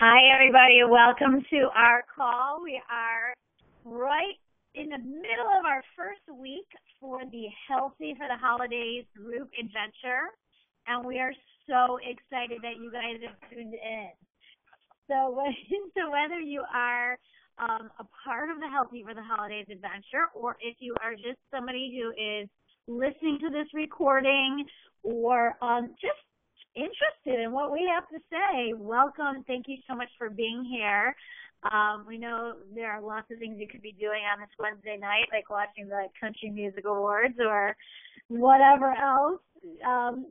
Hi, everybody. Welcome to our call. We are right in the middle of our first week for the Healthy for the Holidays group adventure, and we are so excited that you guys have tuned in. So, whether you are a part of the Healthy for the Holidays adventure, or if you are just somebody who is listening to this recording, or just interested in what we have to say, welcome. Thank you so much for being here. We know there are lots of things you could be doing on this Wednesday night, like watching the Country Music Awards or whatever else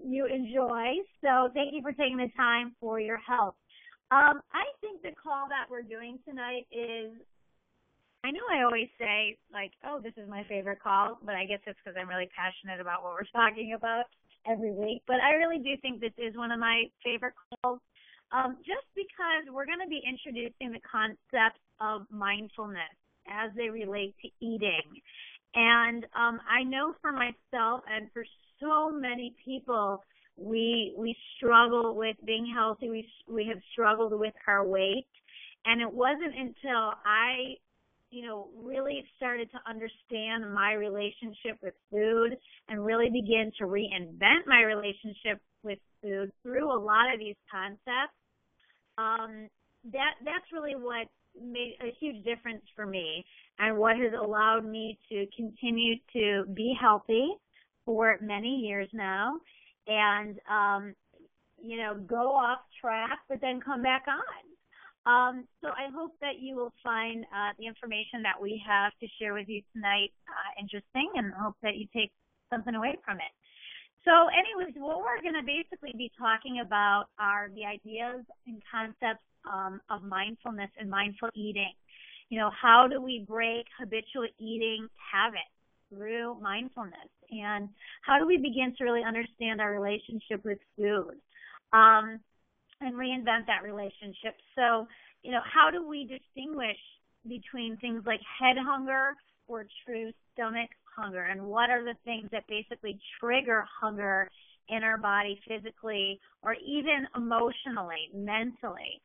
you enjoy. So thank you for taking the time for your help. I think the call that we're doing tonight is, I know I always say, like, oh, this is my favorite call, but I guess it's because I'm really passionate about what we're talking about every week. But I really do think this is one of my favorite calls, just because we're going to be introducing the concept of mindfulness as they relate to eating. And I know for myself and for so many people, we struggle with being healthy. We have struggled with our weight. And it wasn't until I really started to understand my relationship with food and really begin to reinvent my relationship with food through a lot of these concepts. That's really what made a huge difference for me and what has allowed me to continue to be healthy for many years now and, go off track, but then come back on. So I hope that you will find the information that we have to share with you tonight interesting, and hope that you take something away from it. So anyways, what we're going to basically be talking about are the ideas and concepts of mindfulness and mindful eating. How do we break habitual eating habits through mindfulness? And how do we begin to really understand our relationship with food? And reinvent that relationship. So, how do we distinguish between things like head hunger or true stomach hunger? And what are the things that basically trigger hunger in our body physically or even emotionally, mentally?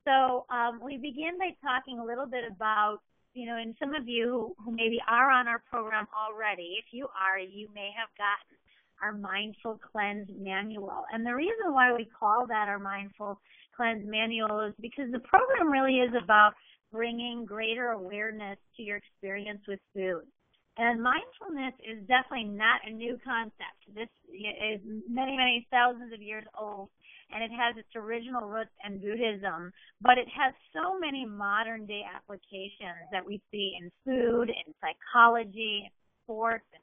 So we begin by talking a little bit about, and some of you who maybe are on our program already, if you are, you may have gotten our Mindful Cleanse Manual. And the reason why we call that our Mindful Cleanse Manual is because the program really is about bringing greater awareness to your experience with food. And mindfulness is definitely not a new concept. This is many, many thousands of years old, and it has its original roots in Buddhism, but it has so many modern-day applications that we see in food, in psychology, in sports, in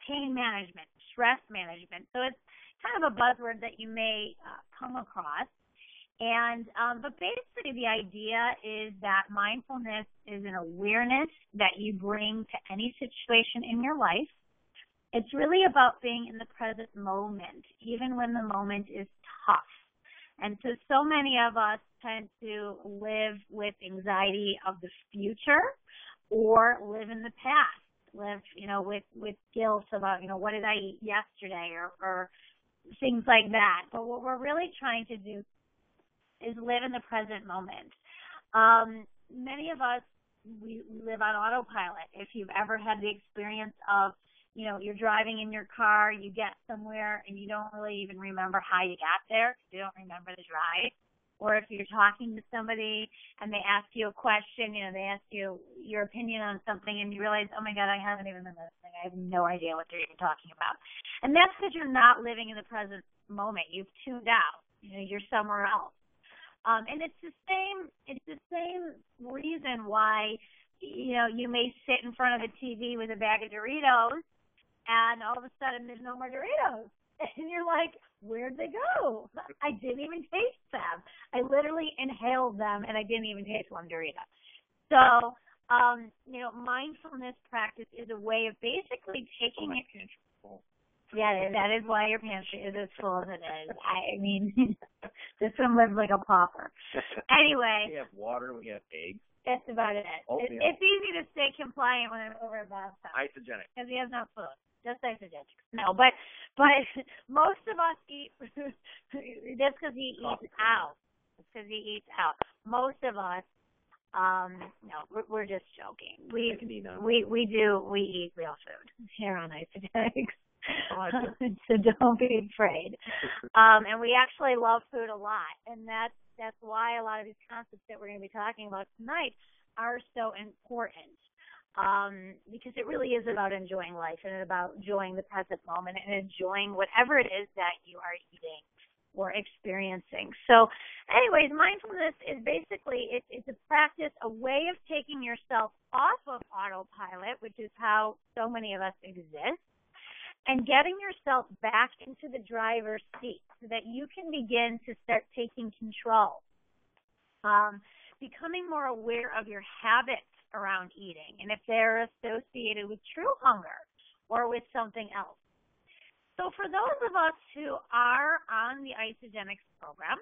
pain management, stress management. So it's kind of a buzzword that you may come across. And but basically the idea is that mindfulness is an awareness that you bring to any situation in your life. It's really about being in the present moment, even when the moment is tough. And so many of us tend to live with anxiety of the future or live in the past. Live, with guilt about, what did I eat yesterday or things like that. But what we're really trying to do is live in the present moment. Many of us, we live on autopilot. If you've ever had the experience of, you're driving in your car, you get somewhere and you don't really even remember how you got there because you don't remember the drive. Or if you're talking to somebody and they ask you a question, they ask you your opinion on something and you realize, oh my God, I haven't even been listening. I have no idea what they're even talking about. And that's because you're not living in the present moment. You've tuned out. You're somewhere else. And it's the same reason why, you may sit in front of a TV with a bag of Doritos and all of a sudden there's no more Doritos. And you're like, where'd they go? I didn't even taste them. I literally inhaled them, and I didn't even taste one Dorito. So, mindfulness practice is a way of basically taking it. Yeah, that is why your pantry is as full as it is. I mean, this one lives like a pauper. Anyway. We have water, we have eggs. That's about it. It's easy to stay compliant when I'm over a bathtub. Isagenix. Because he has no food. Just Isagenix. No, but most of us eat that's because he eats out. It's because he eats out. most of us, no, we're just joking. We I can eat them. we eat real food here on Isagenix. Oh, So don't be afraid. And we actually love food a lot, and that's why a lot of these concepts that we're going to be talking about tonight are so important. Because it really is about enjoying life and about enjoying the present moment and enjoying whatever it is that you are eating or experiencing. So anyways, mindfulness is basically, it's a practice, a way of taking yourself off of autopilot, which is how so many of us exist, and getting yourself back into the driver's seat so that you can begin to start taking control. Becoming more aware of your habits around eating and if they're associated with true hunger or with something else. So for those of us who are on the Isagenix program,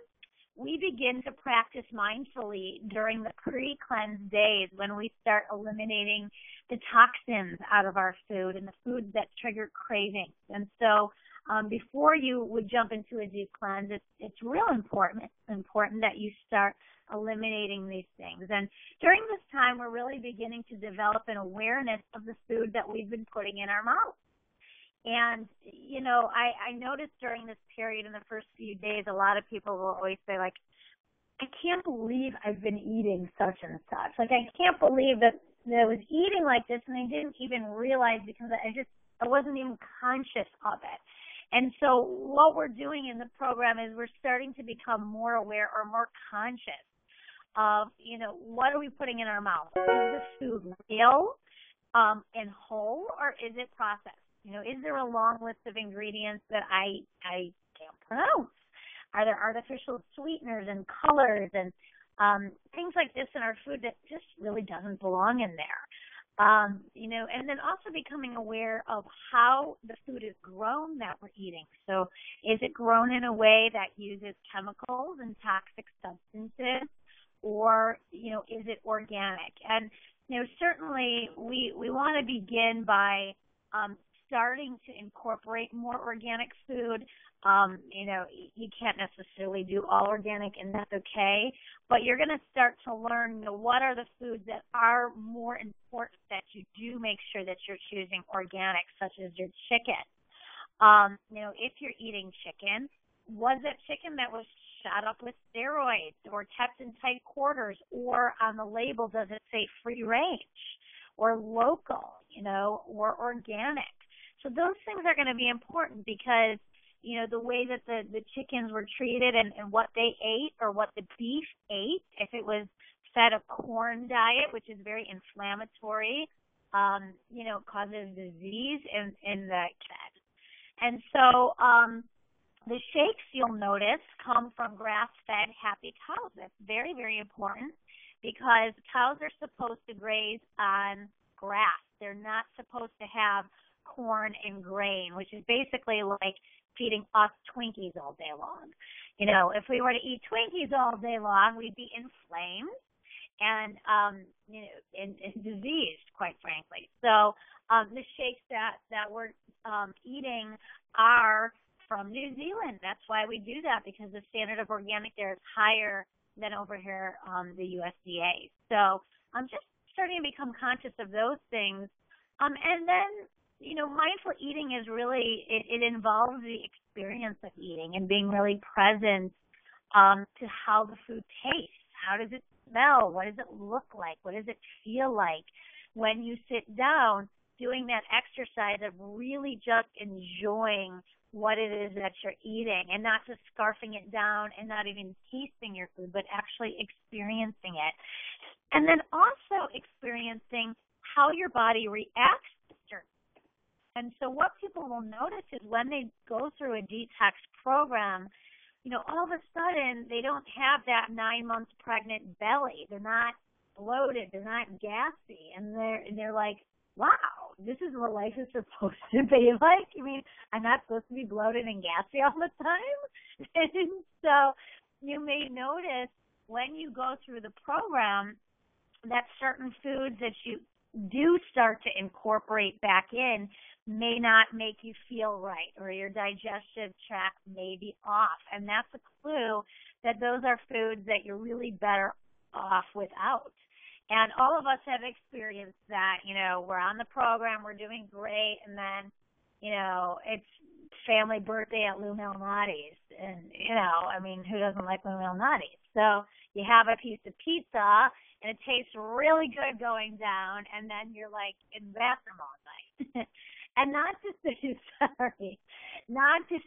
we begin to practice mindfully during the pre-cleanse days when we start eliminating the toxins out of our food and the foods that trigger cravings. And so before you would jump into a deep cleanse, it's real important that you start eliminating these things. And during this time, we're really beginning to develop an awareness of the food that we've been putting in our mouth. And, you know, I noticed during this period in the first few days, a lot of people will always say, like, I can't believe I've been eating such and such. Like, I can't believe that I was eating like this and I didn't even realize because I wasn't even conscious of it. And so what we're doing in the program is we're starting to become more aware or more conscious of, you know, what are we putting in our mouth? Is the food real and whole, or is it processed? You know, is there a long list of ingredients that I can't pronounce? Are there artificial sweeteners and colors and things like this in our food that just really doesn't belong in there? You know, and then also becoming aware of how the food is grown that we're eating. So is it grown in a way that uses chemicals and toxic substances, or, you know, is it organic? And, you know, certainly we want to begin by starting to incorporate more organic food. You know, you can't necessarily do all organic, and that's okay, but you're going to start to learn, you know, what are the foods that are more important that you do make sure that you're choosing organic, such as your chicken. You know, if you're eating chicken, was it chicken that was shot up with steroids or kept in tight quarters, or on the label does it say free range or local, you know, or organic? So those things are going to be important because, you know, the way that the chickens were treated and what they ate or what the beef ate, if it was fed a corn diet, which is very inflammatory, you know, causes disease in the cat. And so the shakes, you'll notice, come from grass-fed happy cows. That's very, very important because cows are supposed to graze on grass. They're not supposed to have corn and grain, which is basically like feeding us Twinkies all day long. You know, if we were to eat Twinkies all day long, we'd be inflamed and, you know, and diseased, quite frankly. So the shakes that we're eating are from New Zealand. That's why we do that, because the standard of organic there is higher than over here the USDA. So I'm just starting to become conscious of those things. And then, you know, mindful eating is really, it involves the experience of eating and being really present to how the food tastes. How does it smell? What does it look like? What does it feel like when you sit down, doing that exercise of really just enjoying what it is that you're eating and not just scarfing it down and not even tasting your food, but actually experiencing it. And then also experiencing how your body reacts to certain. And so what people will notice is when they go through a detox program, you know, all of a sudden they don't have that 9 months pregnant belly. They're not bloated. They're not gassy. And they're like, wow, this is what life is supposed to be like. I mean, I'm not supposed to be bloated and gassy all the time. And so you may notice when you go through the program that certain foods that you do start to incorporate back in may not make you feel right, or your digestive tract may be off. And that's a clue that those are foods that you're really better off without. And all of us have experienced that. We're on the program, we're doing great, and then, it's family birthday at Lou Malnati's. And, who doesn't like Lou Malnati's? So you have a piece of pizza, and it tastes really good going down, and then you're like in the bathroom all night. And not to say, not to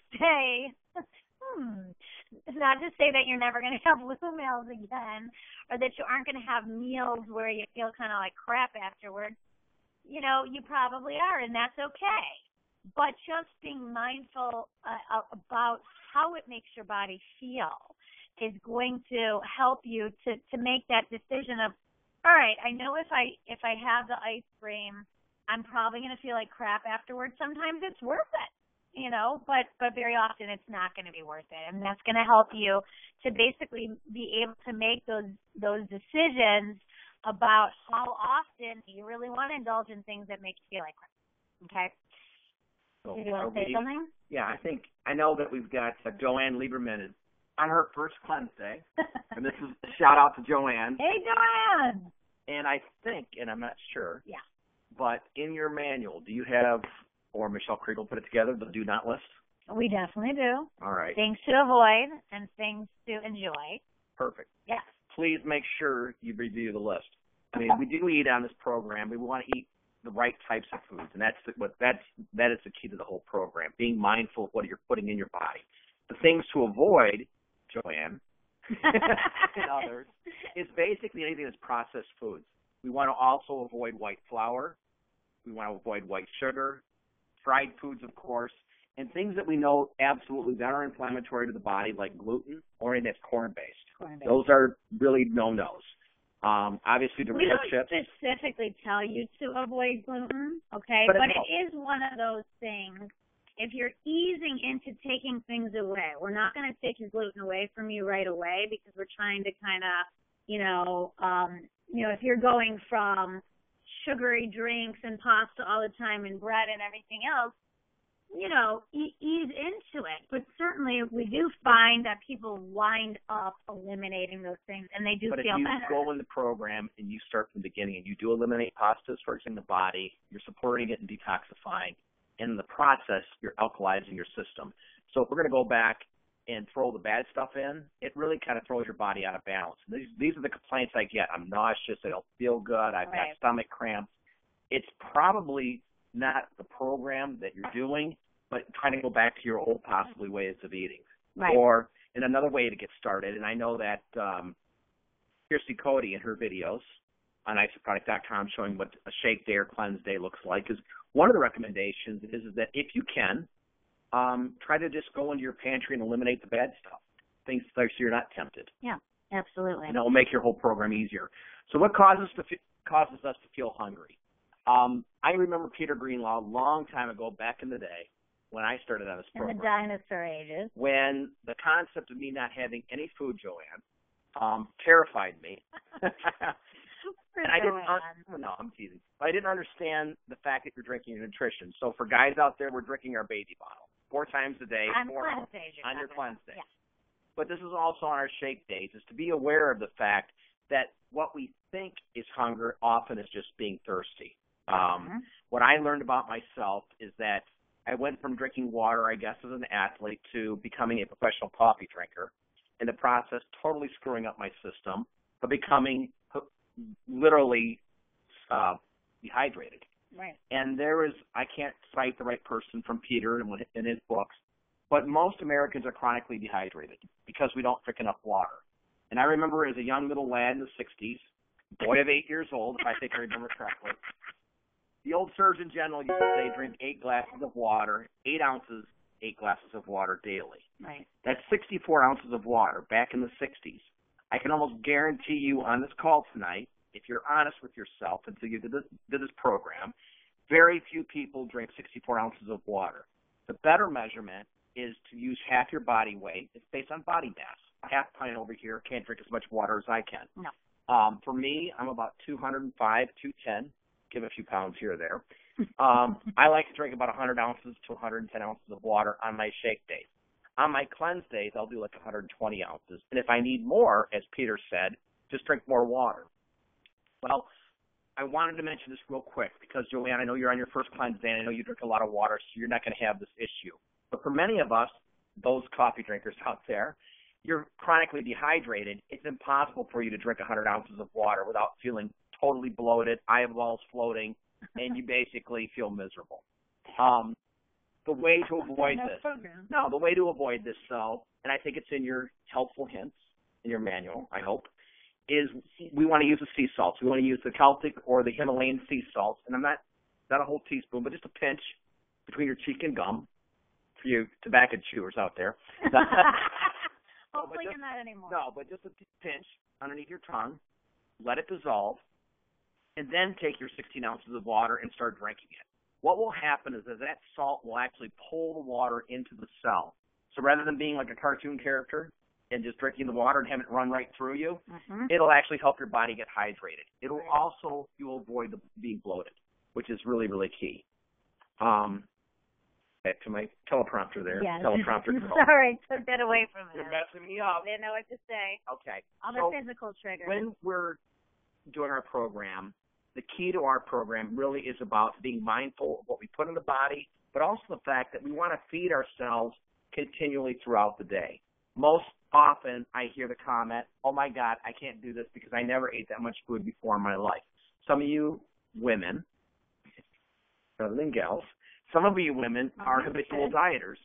say that you're never going to have Lou Mal's again, or that you aren't going to have meals where you feel kind of like crap afterward. You probably are, and that's okay. But just being mindful about how it makes your body feel is going to help you to make that decision of, all right, I know if I have the ice cream, I'm probably going to feel like crap afterwards. Sometimes it's worth it, but very often it's not going to be worth it. And that's going to help you to basically be able to make those decisions about how often you really want to indulge in things that make you feel like crap. Okay? So do you want to say something? Yeah, I know that we've got Joanne Lieberman on her first cleanse day. And this is a shout out to Joanne. Hey, Joanne! And I think, and I'm not sure, yeah, but in your manual, do you have, or Michelle Kriegel put it together, the do not list? We definitely do. All right. Things to avoid and things to enjoy. Perfect. Yes. Please make sure you review the list. I mean, we do eat on this program. We want to eat the right types of foods, and that is the key to the whole program, being mindful of what you're putting in your body. The things to avoid, Joanne, and others, is basically anything that's processed foods. We want to also avoid white flour. We want to avoid white sugar, fried foods, of course, and things that we know absolutely that are inflammatory to the body, like gluten or anything that's corn-based. Those are really no-nos. Obviously, the real chips. We don't specifically tell you to avoid gluten, okay? But it is one of those things. If you're easing into taking things away, we're not going to take your gluten away from you right away because we're trying to kind of, if you're going from sugary drinks and pasta all the time and bread and everything else, ease into it. But certainly we do find that people wind up eliminating those things, and they do feel better. But if you go in the program and you start from the beginning and you do eliminate pastas first in the body, you're supporting it and detoxifying. In the process, you're alkalizing your system. So if we're going to go back and throw the bad stuff in, it really kind of throws your body out of balance. These are the complaints I get. I'm nauseous. I don't feel good. I've got stomach cramps. It's probably not the program that you're doing, but trying to go back to your old possibly ways of eating. Right. Or in another way to get started, and I know that Kirsty Cody in her videos on isoprodict.com showing what a shake day or cleanse day looks like is one of the recommendations is that if you can, try to just go into your pantry and eliminate the bad stuff, things so you're not tempted. Yeah, absolutely. And it will make your whole program easier. So what causes us to feel hungry? I remember Peter Greenlaw a long time ago, back in the day, when I started on this program. In the dinosaur ages. When the concept of me not having any food, Joanne, terrified me. And I didn't. No, I'm teasing. But I didn't understand the fact that you're drinking your nutrition. So for guys out there, we're drinking our baby bottle 4 times a day. On cleanse days. On your cleanse day. Yeah. But this is also on our shake days, is to be aware of the fact that what we think is hunger often is just being thirsty. What I learned about myself is that I went from drinking water, I guess, as an athlete to becoming a professional coffee drinker. In the process, totally screwing up my system, but becoming literally dehydrated. Right. And I can't cite the right person from Peter in his books, but most Americans are chronically dehydrated because we don't drink enough water. And I remember as a young little lad in the 60s, boy of 8 years old, if I think I remember correctly, the old Surgeon General used to say drink 8 glasses of water, 8 ounces, 8 glasses of water daily. Right. That's 64 ounces of water back in the 60s. I can almost guarantee you on this call tonight, if you're honest with yourself until you did this program, very few people drink 64 ounces of water. The better measurement is to use half your body weight. It's based on body mass. A half pint over here can't drink as much water as I can. No. For me, I'm about 205, 210, give a few pounds here or there. I like to drink about 100 ounces to 110 ounces of water on my shake days. On my cleanse days, I'll do like 120 ounces. And if I need more, as Peter said, Just drink more water. Well, I wanted to mention this real quick because, Joanne, I know you're on your first cleanse day, and I know you drink a lot of water, so you're not going to have this issue. But for many of us, those coffee drinkers out there, you're chronically dehydrated. It's impossible for you to drink 100 ounces of water without feeling totally bloated, eyeballs floating, and you basically feel miserable. The way to avoid the way to avoid this, and I think it's in your helpful hints in your manual, I hope, is we want to use the sea salts. We want to use the Celtic or the Himalayan sea salts, and I'm not a whole teaspoon, but just a pinch between your cheek and gum for you tobacco chewers out there. Hopefully you're not anymore. No, but just a pinch underneath your tongue, let it dissolve, and then take your 16 ounces of water and start drinking it. What will happen is that salt will actually pull the water into the cell. So rather than being like a cartoon character and just drinking the water and having it run right through you, it'll actually help your body get hydrated. It'll also, you'll avoid being bloated, which is really, really key. Back to my teleprompter there. Yes. Teleprompter. Sorry, took that away from me. You're messing me up. Didn't know what to say. Okay. All the physical triggers. When we're doing our program, the key to our program really is about being mindful of what we put in the body, but also the fact that we want to feed ourselves continually throughout the day. Most often I hear the comment, oh my God, I can't do this because I never ate that much food before in my life. Some of you women, rather than gals, some of you women are habitual dieters,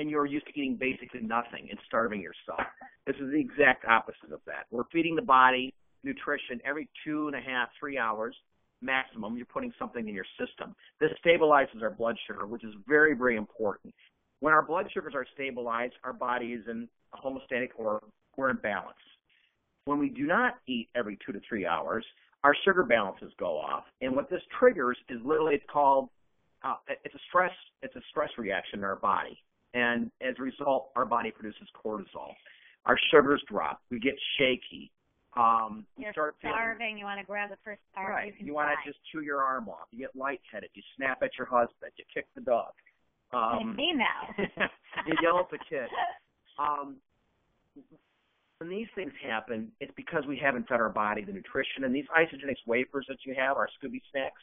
and you're used to eating basically nothing and starving yourself. This is the exact opposite of that. We're feeding the body nutrition every 2.5, 3 hours maximum. You're putting something in your system. This stabilizes our blood sugar, which is very, very important. When our blood sugars are stabilized, our body is in a homeostatic or we're in balance. When we do not eat every 2 to 3 hours, our sugar balances go off. And what this triggers is literally, it's called, it's a stress reaction in our body. And as a result, our body produces cortisol. Our sugars drop. We get shaky. You're starving. You want to grab the first part. Right. You want to just chew your arm off. You get lightheaded. You snap at your husband. You kick the dog. Me now. You yell at the kid. When these things happen, it's because we haven't fed our body the nutrition. And these Isagenix wafers that you have, our Scooby snacks,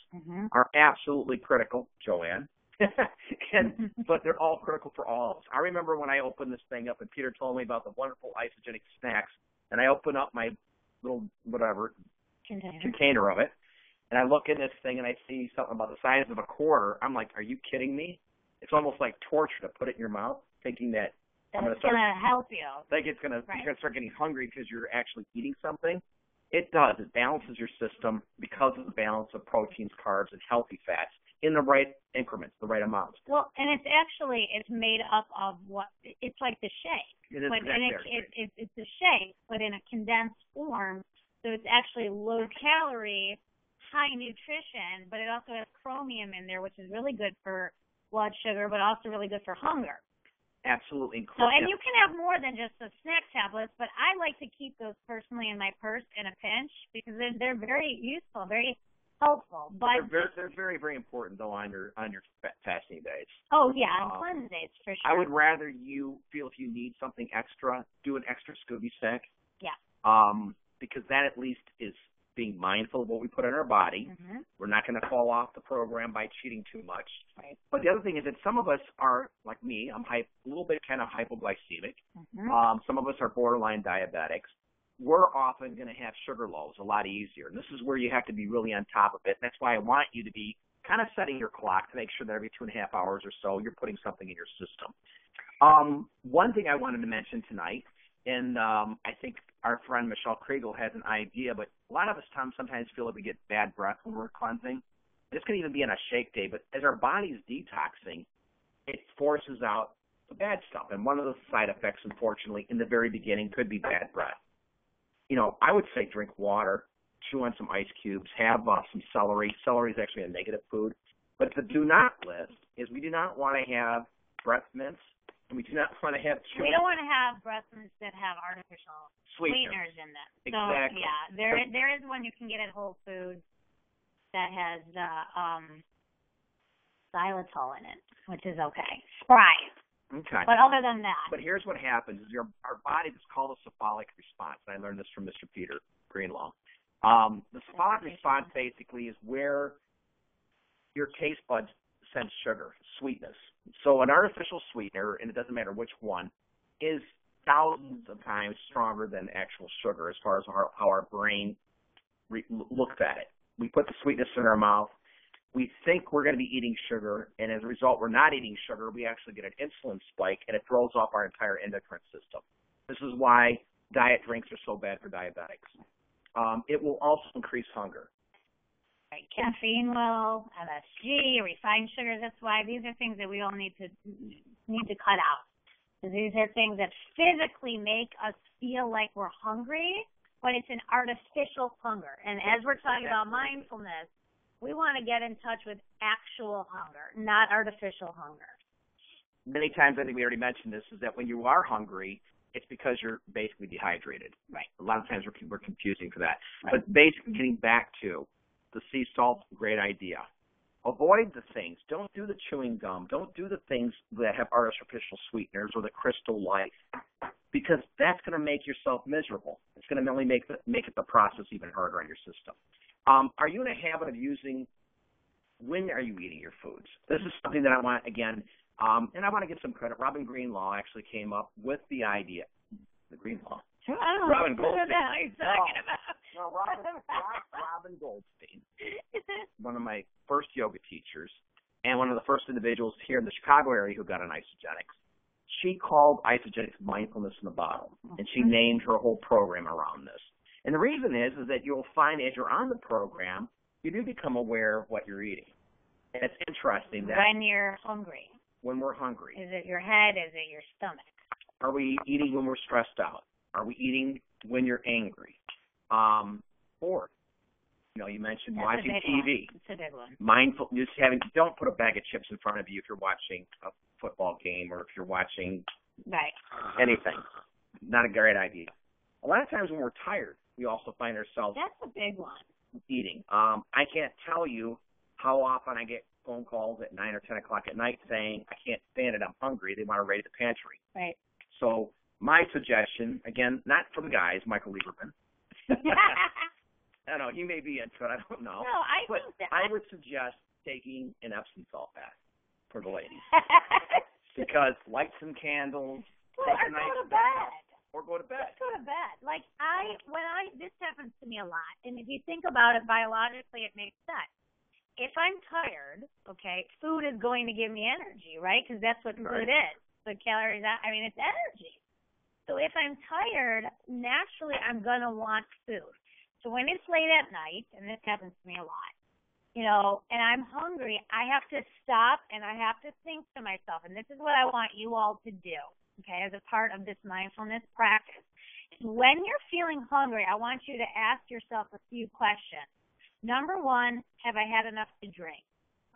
are absolutely critical, Joanne. But they're all critical for all of us. I remember when I opened this thing up and Peter told me about the wonderful Isagenix snacks, and I open up my little container of it, and I look in this thing and I see something about the size of a quarter. I'm like, are you kidding me? It's almost like torture to put it in your mouth, thinking that it's going to help you. Like you're going to start getting hungry because you're actually eating something. It does. It balances your system because of the balance of proteins, carbs, and healthy fats in the right increments, the right amounts. Well, and it's made up of it's like the shake. It is it's a shake, but in a condensed form. So it's actually low calorie, high nutrition, but it also has chromium in there, which is really good for blood sugar, but also really good for hunger. Absolutely. So, and you can have more than just the snack tablets, but I like to keep those personally in my purse in a pinch because they're very useful, very helpful. But they're very, very important though on your fasting days. Oh yeah, on cleanse days for sure. I would rather you feel if you need something extra, do an extra Scooby snack. Yeah. Because that at least is being mindful of what we put in our body. We're not going to fall off the program by cheating too much. Right. But the other thing is that some of us are, like me, I'm a little bit kind of hypoglycemic. Some of us are borderline diabetics. We're often going to have sugar lows a lot easier. And this is where you have to be really on top of it. And that's why I want you to be kind of setting your clock to make sure that every 2.5 hours or so you're putting something in your system. One thing I wanted to mention tonight, and I think our friend Michelle Kriegel has an idea, but a lot of us sometimes feel that we get bad breath when we're cleansing. This can even be on a shake day, but as our body's detoxing, it forces out the bad stuff. And one of the side effects, unfortunately, in the very beginning could be bad breath. You know, I would say drink water, chew on some ice cubes, have some celery. Celery is actually a negative food. But the do not list is we do not want to have breath mints, and we do not want to have chewing. We don't want to have breath mints that have artificial sweeteners in them. Exactly. So, yeah, there is one you can get at Whole Foods that has xylitol in it, which is okay. Spry. Okay. But other than that. But here's what happens: is our body is called a cephalic response. And I learned this from Mr. Peter Greenlaw. The cephalic response basically is where your taste buds sense sugar, sweetness. So an artificial sweetener, and it doesn't matter which one, is thousands of times stronger than actual sugar as far as how our brain looks at it. We put the sweetness in our mouth. We think we're going to be eating sugar, and as a result, we're not eating sugar. We actually get an insulin spike, and it throws off our entire endocrine system. This is why diet drinks are so bad for diabetics. It will also increase hunger. Right. Caffeine will, MSG, refined sugars. That's why these are things that we all need to cut out. These are things that physically make us feel like we're hungry, but it's an artificial hunger. And as we're talking about mindfulness, we want to get in touch with actual hunger, not artificial hunger. Many times, I think we already mentioned this, is that when you are hungry, it's because you're basically dehydrated. Right. A lot of times we're confusing for that. Right. But basically getting back to the sea salt, great idea. Avoid the things. Don't do the chewing gum. Don't do the things that have artificial sweeteners or the Crystal Light, because that's going to make yourself miserable. It's going to only make it the process even harder on your system. Are you in a habit of using, when are you eating your foods? This is something that I want, again, and I want to give some credit. Robin Greenlaw actually came up with the idea. The Greenlaw. Robin Goldstein. What are you talking about? No, Robin Goldstein, one of my first yoga teachers, and one of the first individuals here in the Chicago area who got an Isagenix. She called Isagenix mindfulness in the bottle, and she named her whole program around this. And the reason is that you'll find as you're on the program, you do become aware of what you're eating. And it's interesting that when you're hungry. When we're hungry. Is it your head? Is it your stomach? Are we eating when we're stressed out? Are we eating when you're angry? Or, you mentioned That's watching TV. It's a big one. Mindful, don't put a bag of chips in front of you if you're watching a football game or if you're watching anything. Not a great idea. A lot of times when we're tired, we also find ourselves That's a big one. Eating. I can't tell you how often I get phone calls at 9 or 10 o'clock at night saying, I can't stand it, I'm hungry, they want to raid the pantry. Right. So my suggestion, again, not for the guys, Michael Lieberman. I don't know, he may be into it, I don't know. No, I think that I would suggest taking an Epsom salt bath for the ladies. Because light some candles, go to bed. Or go to bed. Just go to bed. Like this happens to me a lot. And if you think about it biologically, it makes sense. If I'm tired, okay, food is going to give me energy, right? Because that's what food is. The calories, it's energy. So if I'm tired, naturally I'm going to want food. So when it's late at night, and this happens to me a lot, and I'm hungry, I have to stop and I have to think to myself, and this is what I want you all to do, okay, as a part of this mindfulness practice. When you're feeling hungry, I want you to ask yourself a few questions. Number one, have I had enough to drink?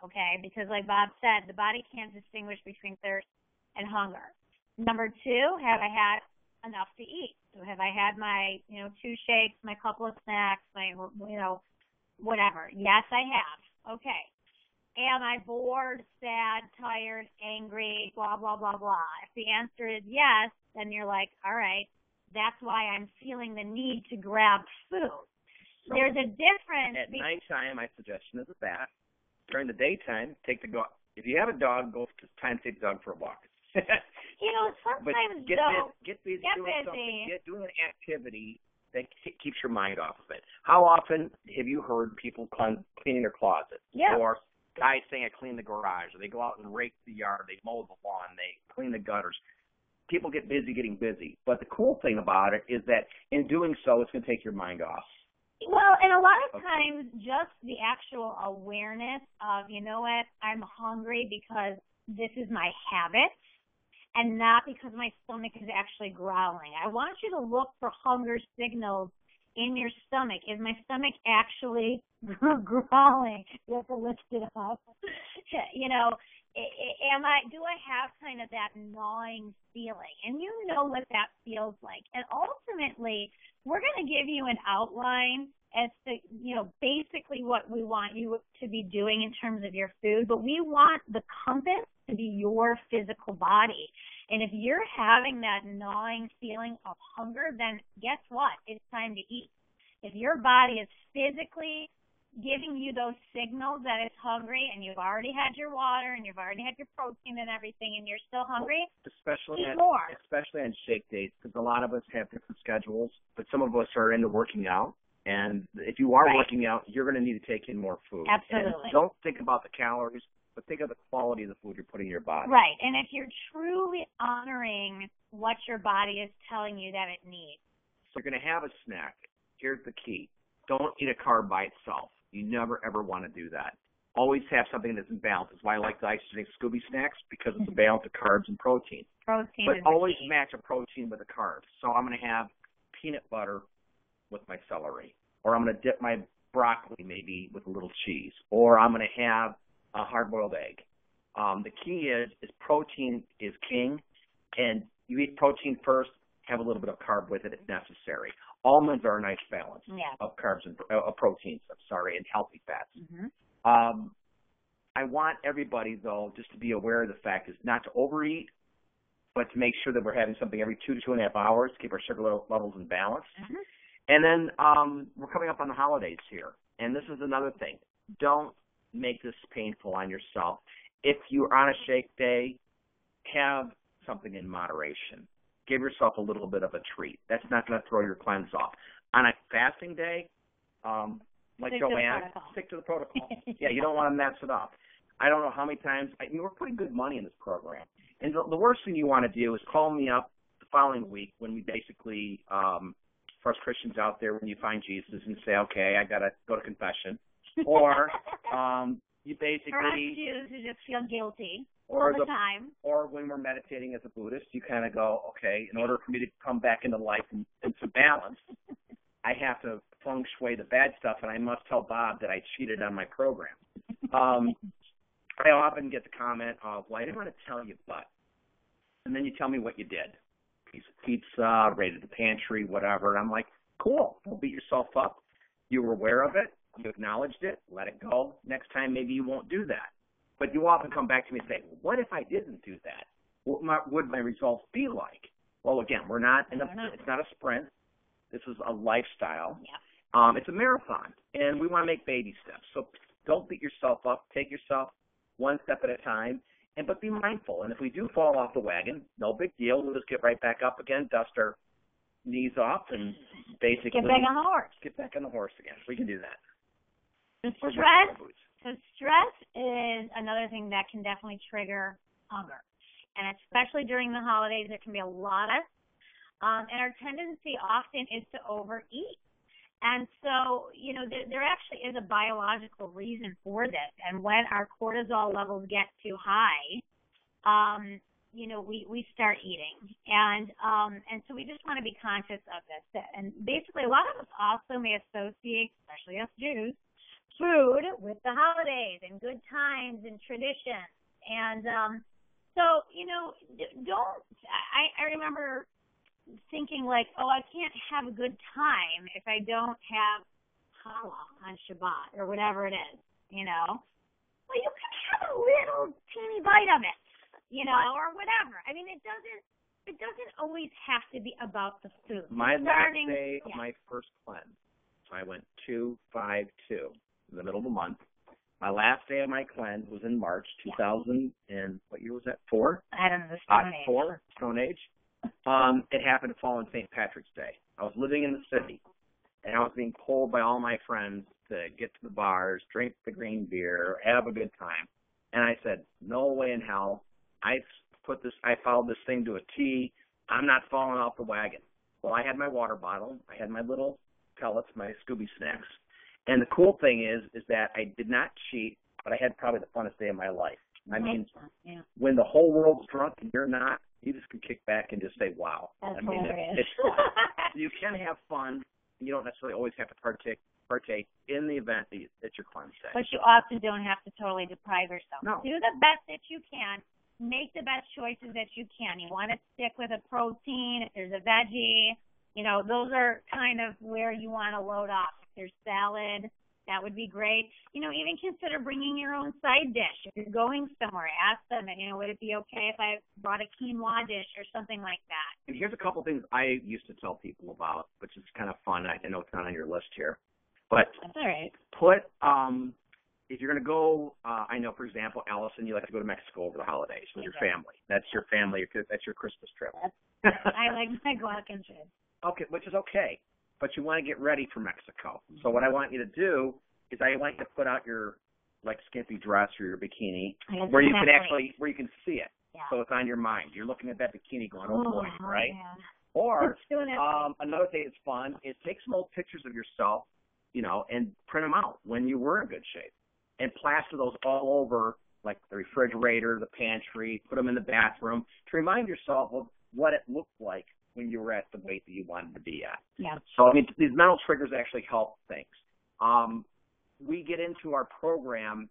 Okay, because like Bob said, the body can't distinguish between thirst and hunger. Number two, have I had enough to eat? So have I had my, 2 shakes, my couple of snacks, my, whatever? Yes, I have. Okay. Am I bored, sad, tired, angry, blah, blah, blah, blah? If the answer is yes, then you're like, all right, that's why I'm feeling the need to grab food. So there's a difference. At nighttime, my suggestion is a bath. During the daytime, take the dog. If you have a dog, it's time to take the dog for a walk. Sometimes get busy doing something. Doing an activity that keeps your mind off of it. How often have you heard people cleaning their closet? Yeah. Or guys saying, I clean the garage, or they go out and rake the yard, they mow the lawn, they clean the gutters. People get busy getting busy. But the cool thing about it is that in doing so, it's going to take your mind off. Well, and a lot of times just the actual awareness of, you know what, I'm hungry because this is my habit and not because my stomach is actually growling. I want you to look for hunger signals in your stomach. Is my stomach actually growling? You have to lift it up. Do I have kind of that gnawing feeling? And you know what that feels like. And ultimately, we're going to give you an outline as to, basically what we want you to be doing in terms of your food. But we want the compass to be your physical body. And if you're having that gnawing feeling of hunger, then guess what? It's time to eat. If your body is physically giving you those signals that it's hungry and you've already had your water and you've already had your protein and everything and you're still hungry, eat more. Especially on shake days, because a lot of us have different schedules, but some of us are into working out. And if you are working out, you're going to need to take in more food. Absolutely. And don't think about the calories, but think of the quality of the food you're putting in your body. Right. And if you're truly honoring what your body is telling you that it needs. So you're going to have a snack. Here's the key. Don't eat a carb by itself. You never, ever want to do that. Always have something that's in balance. That's why I like the Isagenix Scooby Snacks, because it's a balance of carbs and protein. But always match a protein with a carb. So I'm going to have peanut butter with my celery, or I'm going to dip my broccoli maybe with a little cheese, or I'm going to have a hard-boiled egg. The key is protein is king, and you eat protein first, have a little bit of carb with it if necessary. Almonds are a nice balance of carbs and proteins, and healthy fats. Mm-hmm. I want everybody, though, just to be aware of the fact is not to overeat, but to make sure that we're having something every 2 to 2.5 hours to keep our sugar levels in balance. Mm-hmm. And then we're coming up on the holidays here, and this is another thing. Don't make this painful on yourself. If you're on a shake day, have something in moderation. Give yourself a little bit of a treat. That's not going to throw your cleanse off. On a fasting day, like Joanne, stick to the protocol. Yeah, you don't want to mess it up. I don't know how many times. We're putting good money in this program. And the worst thing you want to do is call me up the following week when we basically, for us Christians out there, when you find Jesus and say, okay, I got to go to confession. Or you basically. For us Jews who just feel guilty all the time. Or when we're meditating as a Buddhist, you kind of go, okay, in order for me to come back into life and to balance, I have to feng shui the bad stuff, and I must tell Bob that I cheated on my program. I often get the comment of, well, I didn't want to tell you, but. And then you tell me what you did. Piece of pizza, raided the pantry, whatever. And I'm like, cool. Don't beat yourself up. You were aware of it. You acknowledged it. Let it go. Next time, maybe you won't do that. But you often come back to me and say, well, what if I didn't do that? What would my results be like? Well, again, we're not it's not a sprint. This is a lifestyle. Yeah. It's a marathon, and we want to make baby steps. So don't beat yourself up. Take yourself one step at a time, but be mindful. And if we do fall off the wagon, no big deal. We'll just get right back up again, dust our knees off, and basically get back on the horse. Get back on the horse again. We can do that. So stress is another thing that can definitely trigger hunger. And especially during the holidays, there can be a lot of, and our tendency often is to overeat. And so, there actually is a biological reason for this. And when our cortisol levels get too high, we start eating. And so we just want to be conscious of this. And basically, a lot of us also may associate, especially us Jews, food with the holidays and good times and traditions. And I remember thinking like, oh, I can't have a good time if I don't have challah on Shabbat or whatever it is, Well, you can have a little teeny bite of it, or whatever. I mean, it doesn't always have to be about the food. My last day of my first cleanse, so I went 2-5-2 in the middle of the month. My last day of my cleanse was in March 2000, and what year was that? 4? I don't know, the Stone Age. 4, Stone Age. It happened to fall on St. Patrick's Day. I was living in the city, and I was being told by all my friends to get to the bars, drink the green beer, have a good time. And I said, no way in hell. I followed this thing to a T. I'm not falling off the wagon. Well, I had my water bottle. I had my little pellets, my Scooby Snacks. And the cool thing is that I did not cheat, but I had probably the funnest day of my life. I mean, when the whole world's drunk and you're not, you just can kick back and just say, wow. That's hilarious. You can have fun. You don't necessarily always have to partake in the event that it's your cleanse day. But you also don't have to totally deprive yourself. No. Do the best that you can. Make the best choices that you can. You want to stick with a protein. If there's a veggie, those are kind of where you want to load off. If there's salad, that would be great. You know, even consider bringing your own side dish. If you're going somewhere, ask them, you know, would it be okay if I brought a quinoa dish or something like that? And here's a couple things I used to tell people about, which is kind of fun. I know it's not on your list here. But that's all right. Put, if you're going to go, I know, for example, Allison, you like to go to Mexico over the holidays with your family. That's your family. That's your Christmas trip. I like my guac trip. Okay, which is okay. But you want to get ready for Mexico. So what I want you to do is I want you to put out your, like, skimpy dress or your bikini where you can see it. Yeah. So it's on your mind. You're looking at that bikini going, oh boy, right? Yeah. Or another thing that's fun is take some old pictures of yourself, you know, and print them out when you were in good shape, and plaster those all over, like the refrigerator, the pantry, put them in the bathroom to remind yourself of what it looked like when you were at the weight that you wanted to be at. Yeah. So, I mean, these mental triggers actually help things. We get into our program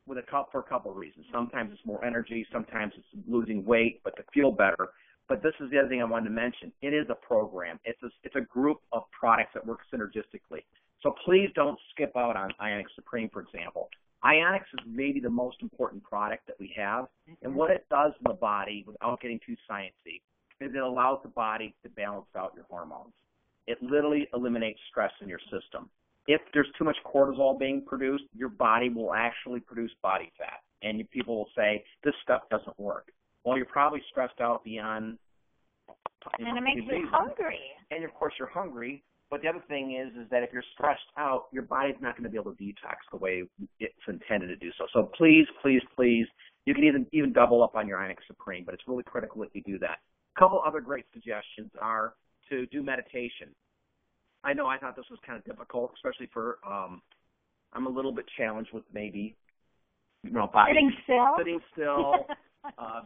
for a couple of reasons. Sometimes it's more energy, sometimes it's losing weight, but to feel better. But this is the other thing I wanted to mention. It is a program. It's a group of products that work synergistically. So please don't skip out on Isagenix Supreme, for example. Isagenix is maybe the most important product that we have. And what it does in the body, without getting too sciencey, is it allows the body to balance out your hormones. It literally eliminates stress in your system. If there's too much cortisol being produced, your body will actually produce body fat. And people will say, this stuff doesn't work. Well, you're probably stressed out beyond. And it makes you hungry. And, of course, you're hungry. But the other thing is that if you're stressed out, your body's not going to be able to detox the way it's intended to do so. So please, please, please, you can even double up on your Isagenix Supreme, but it's really critical that you do that. A couple other great suggestions are to do meditation. I know I thought this was kind of difficult, especially for I'm a little bit challenged with maybe, you know, body. Sitting still,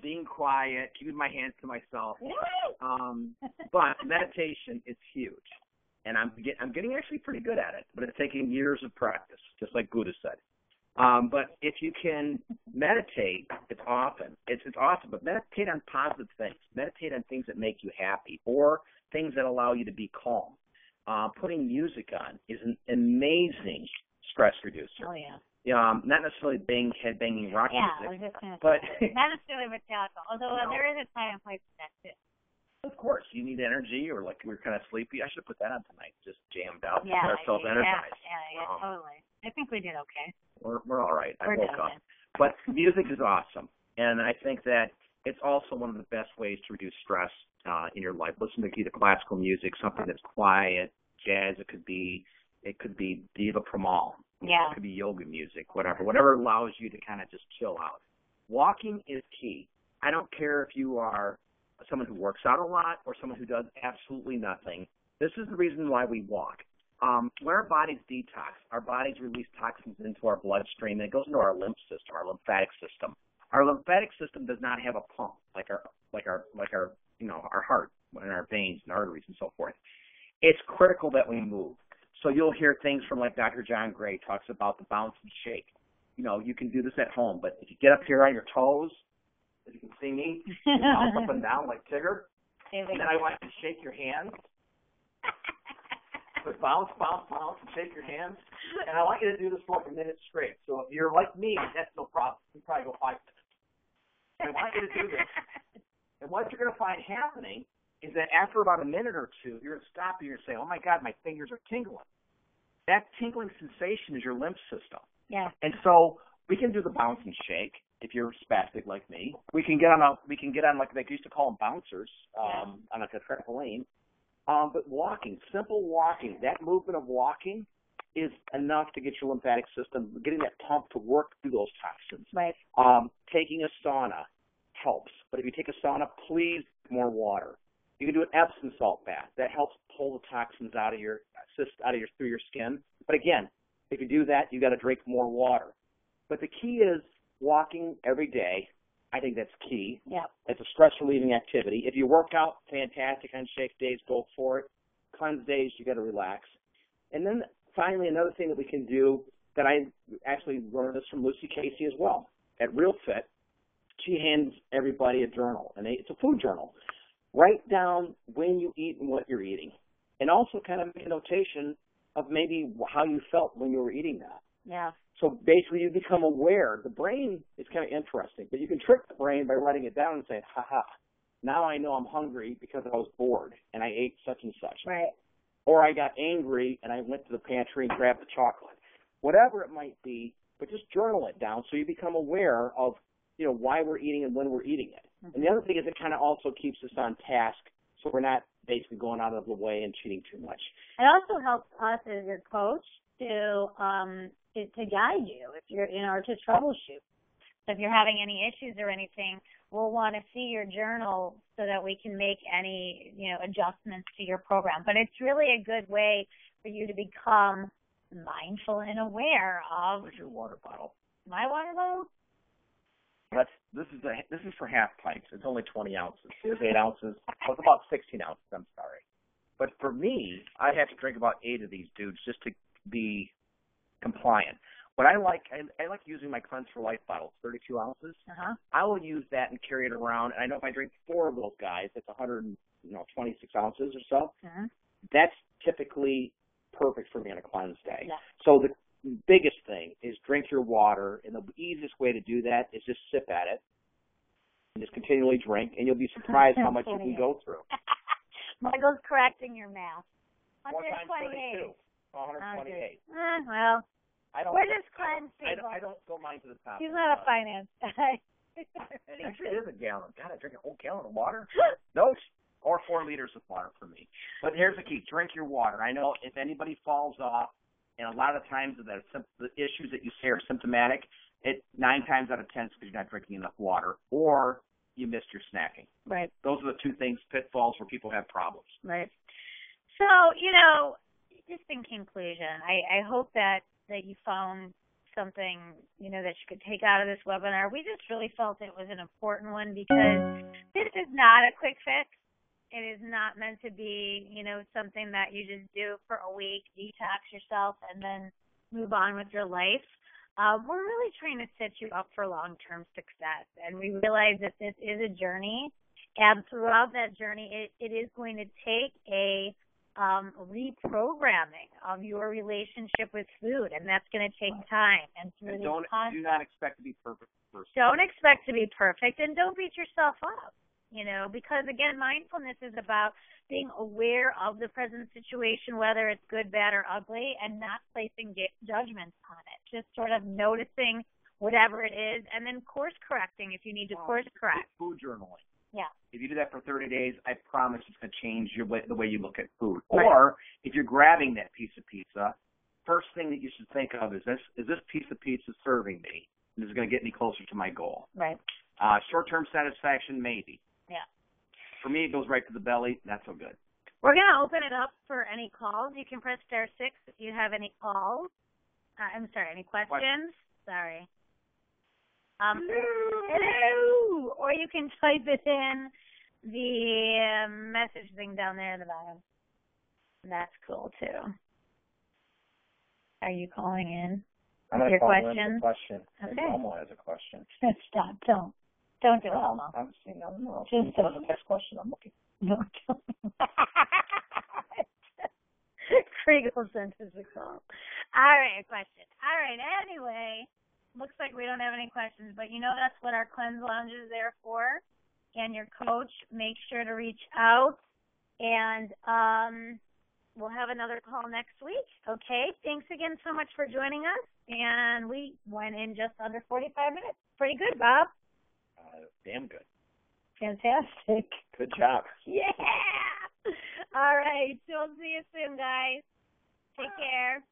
being quiet, keeping my hands to myself. But meditation is huge. And I'm getting actually pretty good at it, but it's taking years of practice, just like Buddha said. But if you can meditate, it's awesome. It's awesome, but meditate on positive things. Meditate on things that make you happy or things that allow you to be calm. Putting music on is an amazing stress reducer. Oh, yeah. Not necessarily head-banging rock music. I was just going to say, not necessarily Metallica, although there is a time and place for that, too. Of course, you need energy, or like we're kind of sleepy. I should put that on tonight. Just jammed out, get ourselves energized. Yeah, totally. I think we did okay. We're all right. I woke up. Okay. But music is awesome, and I think that it's also one of the best ways to reduce stress in your life. Listen to either classical music, something that's quiet, jazz. It could be Diva Pramal. Yeah. It could be yoga music, whatever allows you to kind of just chill out. Walking is key. I don't care if you are someone who works out a lot or someone who does absolutely nothing. This is the reason why we walk. When our bodies detox, our bodies release toxins into our bloodstream, and it goes into our lymph system, our lymphatic system. Our lymphatic system does not have a pump like our our heart and our veins and arteries and so forth. It's critical that we move. So you'll hear things from like Dr. John Gray talks about the bounce and shake. You know, you can do this at home, but if you get up here on your toes, as you can see me, you bounce up and down like Tigger, and then I want you to shake your hands. But bounce, bounce, bounce, and shake your hands. And I want you to do this for like a minute straight. So if you're like me, that's no problem. You can probably go 5 minutes. I want you to do this. And what you're going to find happening is that after about a minute or two, you're going to stop and you're going to say, oh, my God, my fingers are tingling. That tingling sensation is your lymph system. Yeah. And so we can do the bounce and shake if you're spastic like me. We can get on like they used to call them bouncers on like a trampoline. But walking, simple walking, that movement of walking is enough to get your lymphatic system, getting that pump to work through those toxins. Right. Taking a sauna helps. But if you take a sauna, please more water. You can do an Epsom salt bath. That helps pull the toxins out of your through your skin. But again, if you do that, you got to drink more water. But the key is walking every day. I think that's key. Yeah. It's a stress-relieving activity. If you work out, fantastic. On shake days, go for it. Cleanse days, you got to relax. And then finally, another thing that we can do that I actually learned this from Lucy Casey as well. At Real Fit, she hands everybody a journal, and it's a food journal. Write down when you eat and what you're eating. And also kind of make a notation of maybe how you felt when you were eating that. Yeah. So basically you become aware. The brain is kind of interesting, but you can trick the brain by writing it down and saying, ha, now I know I'm hungry because I was bored and I ate such and such. Right. Or I got angry and I went to the pantry and grabbed the chocolate. Whatever it might be, but just journal it down so you become aware of, why we're eating and when we're eating it. Mm-hmm. And the other thing is it kind of also keeps us on task so we're not basically going out of the way and cheating too much. It also helps us as your coach to guide you if you're, or to troubleshoot. So if you're having any issues or anything, we'll want to see your journal so that we can make any, adjustments to your program. But it's really a good way for you to become mindful and aware of. Where's your water bottle? My water bottle? This is for half pints. It's only 20 ounces. There's 8 ounces. Well, it's about 16 ounces. I'm sorry. But for me, I have to drink about 8 of these dudes just to be compliant. What I like using my Cleanse for Life bottle, 32 ounces. Uh-huh. I will use that and carry it around. And I know if I drink 4 of those guys, that's 126 ounces or so. Uh-huh. That's typically perfect for me on a cleanse day. Yeah. So the biggest thing is drink your water, and the easiest way to do that is just sip at it and just continually drink, and you'll be surprised how much you can go through. Michael's correcting your math. 4 times 32. 128. Well, we're just cleanse people. I don't go mine to the top. He's not a finance guy. Actually, it is a gallon. God, I drink a whole gallon of water? No, or 4 liters of water for me. But here's the key. Drink your water. I know if anybody falls off, and a lot of times the issues that you say are symptomatic, 9 times out of 10 is because you're not drinking enough water or you missed your snacking. Right. Those are the 2 things, pitfalls where people have problems. Right. So, just in conclusion, I hope that you found something, that you could take out of this webinar. We just really felt it was an important one because this is not a quick fix. It is not meant to be, something that you just do for a week, detox yourself, and then move on with your life. We're really trying to set you up for long-term success, and we realize that this is a journey, and throughout that journey, it is going to take a reprogramming of your relationship with food, and that's going to take time. And through do not expect to be perfect first. Don't expect to be perfect, and don't beat yourself up. Because again, mindfulness is about being aware of the present situation, whether it's good, bad, or ugly, and not placing judgments on it. Just sort of noticing whatever it is, and then course correcting if you need to course correct. Food journaling. Yeah. If you do that for 30 days, I promise it's going to change the way you look at food. Right. Or if you're grabbing that piece of pizza, first thing that you should think of is this piece of pizza serving me? This is going to get me closer to my goal. Right. Short-term satisfaction, maybe. Yeah. For me, it goes right to the belly. Not so good. We're going to open it up for any calls. You can press *6 if you have any calls. Any questions? Sorry. Hello. Or you can type it in the message thing down there in the bottom. That's cool, too. Are you calling in? I'm going to call in questions? a question. Okay. Elmo has a question. Stop. Don't do it, Elmo. I'm saying, I don't know. Just the next question. I'm looking. No, don't. Kriegel sent us a call. All right, a question. All right, anyway, looks like we don't have any questions, but that's what our Cleanse Lounge is there for. And your coach, make sure to reach out, and we'll have another call next week. Okay, thanks again so much for joining us, and we went in just under 45 minutes. Pretty good, Bob. Damn good. Fantastic. Good job. Yeah. All right. So we'll see you soon, guys. Take care.